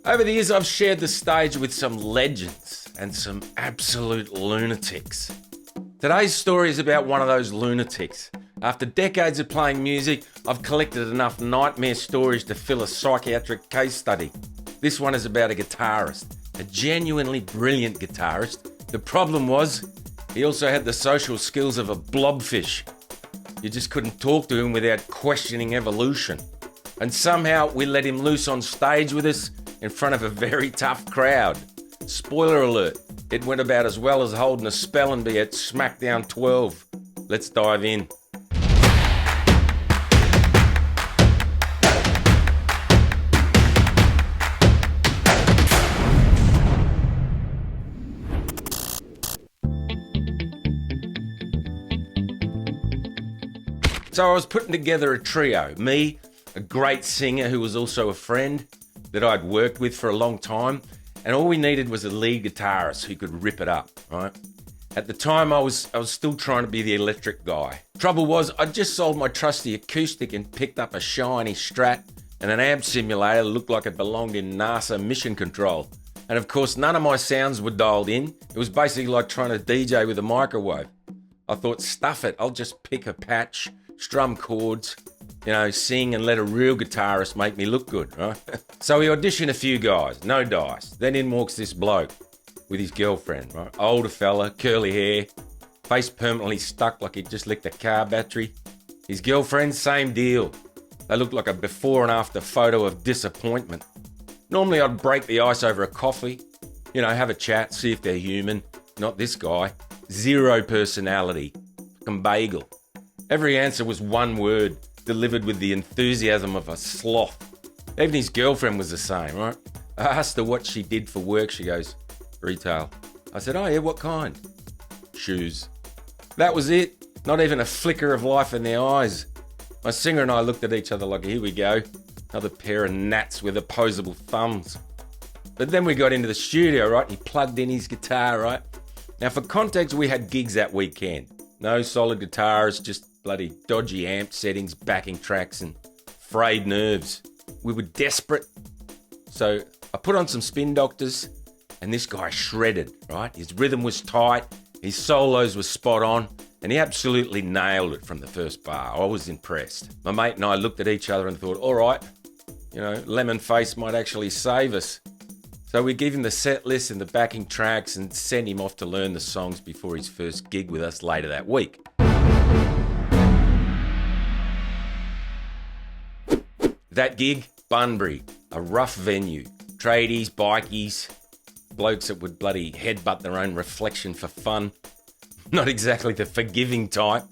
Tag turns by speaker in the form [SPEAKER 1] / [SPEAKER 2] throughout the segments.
[SPEAKER 1] Over the years, I've shared the stage with some legends and some absolute lunatics. Today's story is about one of those lunatics. After decades of playing music, I've collected enough nightmare stories to fill a psychiatric case study. This one is about a guitarist, a genuinely brilliant guitarist. The problem was, he also had the social skills of a blobfish. You just couldn't talk to him without questioning evolution. And somehow we let him loose on stage with us in front of a very tough crowd. Spoiler alert, it went about as well as holding a spell and be at SmackDown 12. Let's dive in. So I was putting together a trio. Me, a great singer who was also a friend that I'd worked with for a long time, and all we needed was a lead guitarist who could rip it up, right? At the time, I was still trying to be the electric guy. Trouble was, I'd just sold my trusty acoustic and picked up a shiny Strat and an amp simulator that looked like it belonged in NASA mission control. And of course, none of my sounds were dialed in. It was basically like trying to DJ with a microwave. I thought, stuff it, I'll just pick a patch, strum chords, sing and let a real guitarist make me look good, right? So we auditioned a few guys, no dice. Then in walks this bloke with his girlfriend, right? Older fella, curly hair, face permanently stuck like he'd just licked a car battery. His girlfriend, same deal. They looked like a before and after photo of disappointment. Normally I'd break the ice over a coffee, have a chat, see if they're human. Not this guy. Zero personality. Fucking bagel. Every answer was one word, delivered with the enthusiasm of a sloth. Even his girlfriend was the same, right? I asked her what she did for work. She goes, retail. I said, oh yeah, what kind? Shoes. That was it. Not even a flicker of life in their eyes. My singer and I looked at each other like, here we go. Another pair of gnats with opposable thumbs. But then we got into the studio, right? He plugged in his guitar, right? Now for context, we had gigs that weekend. No solid guitars, just bloody dodgy amp settings, backing tracks, and frayed nerves. We were desperate. So I put on some Spin Doctors, and this guy shredded, right? His rhythm was tight, his solos were spot on, and he absolutely nailed it from the first bar. I was impressed. My mate and I looked at each other and thought, all right, Lemon Face might actually save us. So we gave him the set list and the backing tracks and sent him off to learn the songs before his first gig with us later that week. That gig, Bunbury, a rough venue. Tradies, bikies, blokes that would bloody headbutt their own reflection for fun. Not exactly the forgiving type.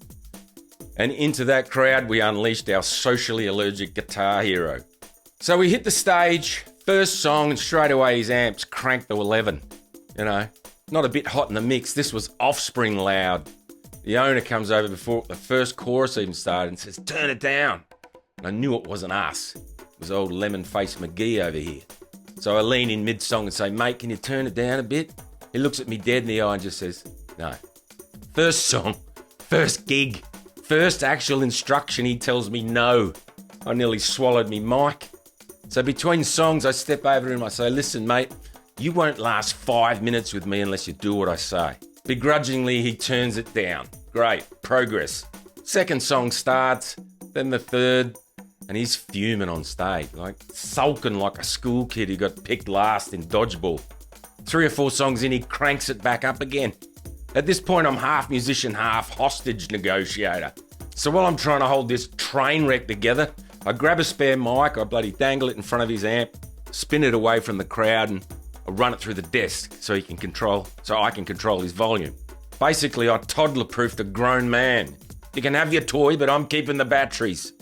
[SPEAKER 1] And into that crowd, we unleashed our socially allergic guitar hero. So we hit the stage, first song, and straight away his amps cranked to 11. Not a bit hot in the mix. This was Offspring loud. The owner comes over before the first chorus even started and says, turn it down. And I knew it wasn't us. It was old Lemon-Faced McGee over here. So I lean in mid-song and say, mate, can you turn it down a bit? He looks at me dead in the eye and just says, no. First song, first gig, first actual instruction, he tells me no. I nearly swallowed me mic. So between songs, I step over to him, I say, listen, mate, you won't last 5 minutes with me unless you do what I say. Begrudgingly, he turns it down. Great, progress. Second song starts, then the third, and he's fuming on stage, like sulking like a school kid who got picked last in dodgeball. 3 or 4 songs in, he cranks it back up again. At this point, I'm half musician, half hostage negotiator. So while I'm trying to hold this train wreck together, I grab a spare mic, I bloody dangle it in front of his amp, spin it away from the crowd, and I run it through the desk so I can control his volume. Basically, I toddler-proofed a grown man. You can have your toy, but I'm keeping the batteries.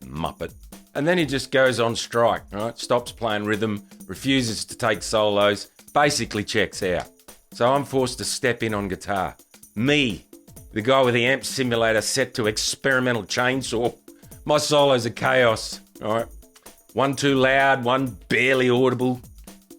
[SPEAKER 1] Muppet. And then he just goes on strike, right? Stops playing rhythm, refuses to take solos, basically checks out. So I'm forced to step in on guitar. Me, the guy with the amp simulator set to experimental chainsaw. My solos are chaos, all right? One too loud, one barely audible.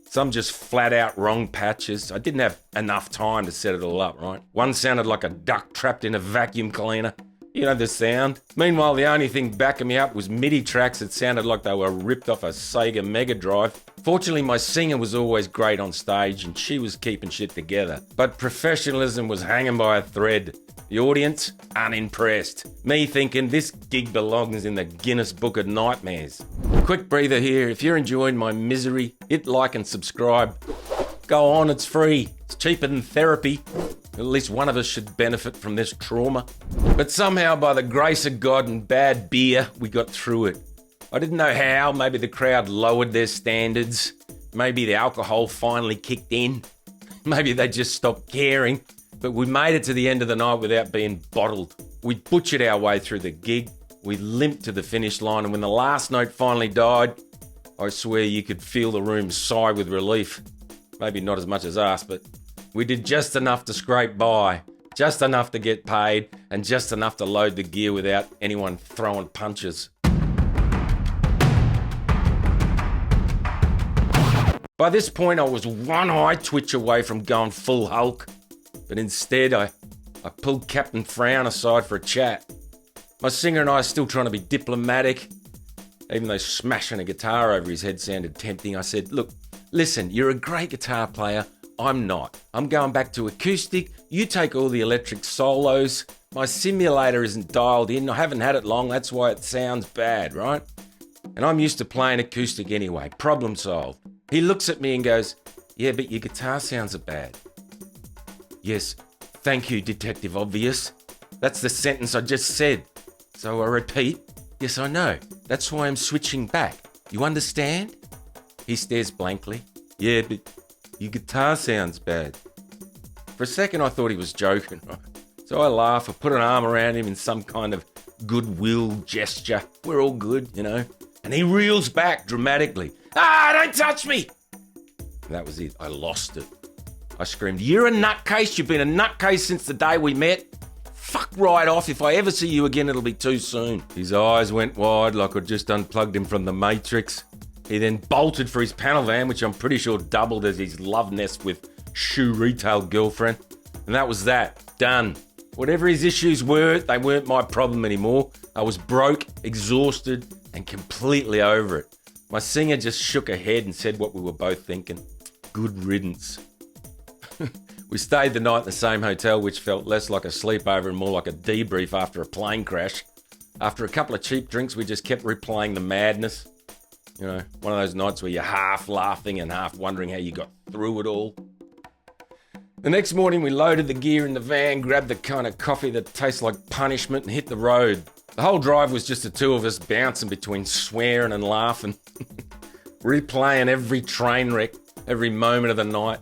[SPEAKER 1] Some just flat out wrong patches. I didn't have enough time to set it all up, right? One sounded like a duck trapped in a vacuum cleaner. You know the sound. Meanwhile, the only thing backing me up was MIDI tracks that sounded like they were ripped off a Sega Mega Drive. Fortunately, my singer was always great on stage and she was keeping shit together. But professionalism was hanging by a thread. The audience, unimpressed. Me thinking this gig belongs in the Guinness Book of Nightmares. Quick breather here. If you're enjoying my misery, hit like and subscribe. Go on, it's free. It's cheaper than therapy. At least one of us should benefit from this trauma. But somehow, by the grace of God and bad beer, we got through it. I didn't know how. Maybe the crowd lowered their standards. Maybe the alcohol finally kicked in. Maybe they just stopped caring. But we made it to the end of the night without being bottled. We butchered our way through the gig. We limped to the finish line. And when the last note finally died, I swear you could feel the room sigh with relief. Maybe not as much as us, but we did just enough to scrape by, just enough to get paid, and just enough to load the gear without anyone throwing punches. By this point, I was one eye twitch away from going full Hulk, but instead I pulled Captain Frown aside for a chat. My singer and I are still trying to be diplomatic, even though smashing a guitar over his head sounded tempting. I said, look, listen, you're a great guitar player. I'm not. I'm going back to acoustic. You take all the electric solos. My simulator isn't dialed in. I haven't had it long. That's why it sounds bad, right? And I'm used to playing acoustic anyway. Problem solved. He looks at me and goes, yeah, but your guitar sounds bad. Yes, thank you, Detective Obvious. That's the sentence I just said. So I repeat, yes, I know. That's why I'm switching back. You understand? He stares blankly. Yeah, but your guitar sounds bad. For a second, I thought he was joking, right? So I laugh, I put an arm around him in some kind of goodwill gesture. We're all good, you know. And he reels back dramatically. Ah, don't touch me! And that was it. I lost it. I screamed, you're a nutcase. You've been a nutcase since the day we met. Fuck right off. If I ever see you again, it'll be too soon. His eyes went wide like I'd just unplugged him from the Matrix. He then bolted for his panel van, which I'm pretty sure doubled as his love nest with shoe retail girlfriend. And that was that. Done. Whatever his issues were, they weren't my problem anymore. I was broke, exhausted, and completely over it. My singer just shook her head and said what we were both thinking. Good riddance. We stayed the night in the same hotel, which felt less like a sleepover and more like a debrief after a plane crash. After a couple of cheap drinks, we just kept replaying the madness. You know, one of those nights where you're half laughing and half wondering how you got through it all. The next morning, we loaded the gear in the van, grabbed the kind of coffee that tastes like punishment and hit the road. The whole drive was just the two of us bouncing between swearing and laughing. Replaying every train wreck, every moment of the night.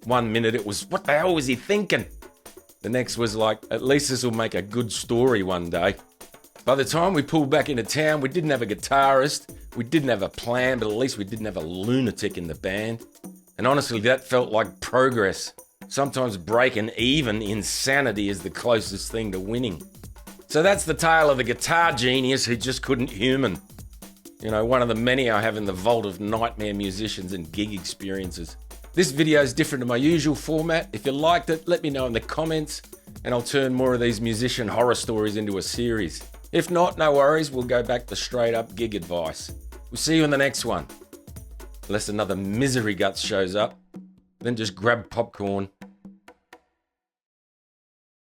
[SPEAKER 1] 1 minute it was, what the hell was he thinking? The next was like, at least this will make a good story one day. By the time we pulled back into town, we didn't have a guitarist, we didn't have a plan, but at least we didn't have a lunatic in the band. And honestly, that felt like progress. Sometimes breaking even insanity is the closest thing to winning. So that's the tale of the guitar genius who just couldn't human. You know, one of the many I have in the vault of nightmare musicians and gig experiences. This video is different to my usual format. If you liked it, let me know in the comments, and I'll turn more of these musician horror stories into a series. If not, no worries, we'll go back to straight up gig advice. We'll see you in the next one. Unless another misery guts shows up, then just grab popcorn